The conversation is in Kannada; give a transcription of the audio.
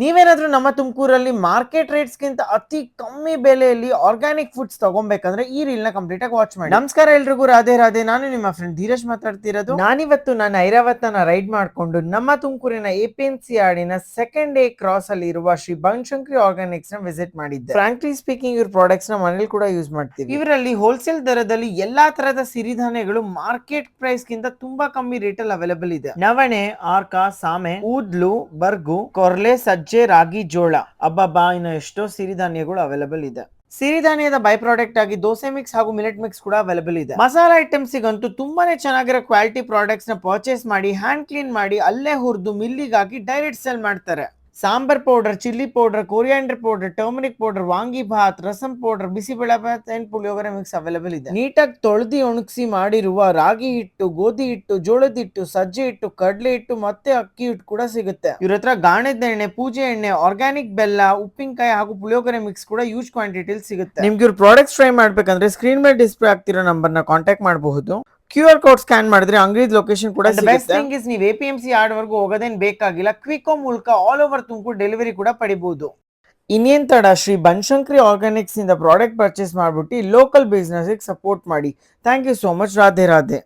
ನೀವೇನಾದ್ರೂ ನಮ್ಮ ತುಮಕೂರಲ್ಲಿ ಮಾರ್ಕೆಟ್ ರೇಟ್ಸ್ ಗಿಂತ ಅತಿ ಕಮ್ಮಿ ಬೆಲೆಯಲ್ಲಿ ಆರ್ಗ್ಯಾನಿಕ್ ಫುಡ್ಸ್ ತಗೊಬೇಕಂದ್ರೆ ಈ ರೀಲ್ ನ ಕಂಪ್ಲೀಟ್ ಆಗಿ ವಾಚ್ ಮಾಡಿ. ನಮಸ್ಕಾರ ಎಲ್ರಿಗೂ, ರಾಧೆ ರಾಧೆ. ನಾನು ನಿಮ್ಮ ಫ್ರೆಂಡ್ ಧೀರಜ್ ಮಾತಾಡ್ತಿರೋದು. ನಾನಿವತ್ತು ನಾನು ಐರಾವತನ ರೈಡ್ ಮಾಡ್ಕೊಂಡು ನಮ್ಮ ತುಮಕೂರಿನ APMC ಆಡಿನ ಸೆಕೆಂಡ್ ಡೇ ಕ್ರಾಸ್ ಅಲ್ಲಿ ಇರುವ ಶ್ರೀ ಬನಶಂಕರಿ ಆರ್ಗ್ಯಾನಿಕ್ಸ್ ನ ವಿಸಿಟ್ ಮಾಡಿದ್ದೆ. ಫ್ರಾಂಕ್ಲಿ ಸ್ಪೀಕಿಂಗ್, ಇವ್ರ ಪ್ರಾಡಕ್ಟ್ಸ್ ನ ಮನೇಲಿ ಕೂಡ ಯೂಸ್ ಮಾಡ್ತೀವಿ. ಇವರಲ್ಲಿ ಹೋಲ್ಸೇಲ್ ದರದಲ್ಲಿ ಎಲ್ಲಾ ತರದ ಸಿರಿಧಾನ್ಯಗಳು ಮಾರ್ಕೆಟ್ ಪ್ರೈಸ್ ಗಿಂತ ತುಂಬಾ ಕಮ್ಮಿ ರೇಟ್ ಅಲ್ಲಿ ಅವೈಲೇಬಲ್ ಇದೆ. ನವಣೆ, ಆರ್ಕ, ಸಾಮೆ, ಊದ್ಲು, ಬರ್ಗು, ಕೊರ್ಲೆ, ಸಜ್ಜೆ, ರಾಗಿ, ಜೋಳ, ಅಬ್ಬಬ್ಬಾ, ಇನ್ನು ಎಷ್ಟೋ ಸಿರಿಧಾನ್ಯಗಳು ಅವೈಲೇಬಲ್ ಇದೆ. ಸಿರಿಧಾನ್ಯದ ಬೈ ಪ್ರಾಡಕ್ಟ್ ಆಗಿ ದೋಸೆ ಮಿಕ್ಸ್ ಹಾಗೂ ಮಿಲೆಟ್ ಮಿಕ್ಸ್ ಕೂಡ ಅವೈಲೇಬಲ್ ಇದೆ. ಮಸಾಲಾ ಐಟಮ್ಸ್ ಗಂತೂ ತುಂಬಾನೇ ಚೆನ್ನಾಗಿರೋ ಕ್ವಾಲಿಟಿ ಪ್ರಾಡಕ್ಟ್ಸ್ ನ ಪರ್ಚೇಸ್ ಮಾಡಿ ಹ್ಯಾಂಡ್ ಕ್ಲೀನ್ ಮಾಡಿ ಅಲ್ಲೇ ಹುರಿದು ಮಿಲ್ಲಿಗೆ ಹಾಕಿ ಡೈರೆಕ್ಟ್ ಸೆಲ್ ಮಾಡ್ತಾರೆ. Sambar powder, chilli powder, coriander powder, turmeric powder, vangi bath, rasam powder, bisibele bath and puliyogare mix available ಇದೆ. ನೀಟಾಗಿ ತೊಳೆದಿ ಒಣಗಿಸಿ ಮಾಡಿರುವ ರಾಗಿ ಹಿಟ್ಟು, ಗೋಧಿ ಹಿಟ್ಟು, ಜೋಳದ ಹಿಟ್ಟು, ಸಜ್ಜೆ ಹಿಟ್ಟು, ಕಡಲೆ ಹಿಟ್ಟು ಮತ್ತೆ ಅಕ್ಕಿ ಹಿಟ್ಟು ಕೂಡ ಸಿಗುತ್ತೆ. ಇವ್ರ ಹತ್ರ ಗಾಣದ ಎಣ್ಣೆ, ಪೂಜೆ ಎಣ್ಣೆ, ಆರ್ಗ್ಯಾನಿಕ್ ಬೆಲ್ಲ, ಉಪ್ಪಿನಕಾಯಿ ಹಾಗೂ ಪುಳಿಯೋಗರೆ ಮಿಕ್ಸ್ ಕೂಡ ಯೂಸ್ ಕ್ವಾಂಟಿಟಿ ಸಿಗುತ್ತೆ. ನಿಮ್ಗೆ ಇವ್ರ ಪ್ರಾಡಕ್ಟ್ಸ್ ಟ್ರೈ ಮಾಡ್ಬೇಕಂದ್ರೆ ಸ್ಕ್ರೀನ್ ಮೇಲೆ ಡಿಸ್ಪ್ಲೇ ಆಗ್ತಿರೋ ನಂಬರ್ ನ ಕಾಂಟ್ಯಾಕ್ಟ್ ಮಾಡಬಹುದು. QR ಕೋಡ್ ಸ್ಕ್ಯಾನ್ ಮಾಡಿದ್ರೆ ಅಂಗಡಿ ಲೊಕೇಶನ್ ಕೂಡ ಸಿಗುತ್ತೆ. ಬೆಸ್ಟ್ ಥಿಂಗ್ ಇಸ್ ನೀವು APMC ಆಡ್ವರೆಗೂ ಹೋಗೋದೇನ್ ಬೇಕಾಗಿಲ್ಲ. ಕ್ವಿಕೋ ಮೂಲಕ ಆಲ್ ಓವರ್ ತುಮಕೂರು ಡೆಲಿವರಿ ಕೂಡ ಪಡಿಬಹುದು. ಇನ್ನೇನ್ ತಡ, ಶ್ರೀ ಬನಶಂಕರಿ ಆರ್ಗ್ಯಾನಿಕ್ಸ್ ಇಂದ ಪ್ರಾಡಕ್ಟ್ ಪರ್ಚೇಸ್ ಮಾಡ್ಬಿಟ್ಟು ಲೋಕಲ್ ಬಿಸ್ನೆಸ್ ಸಪೋರ್ಟ್ ಮಾಡಿ. Thank you so much. Radhe Radhe.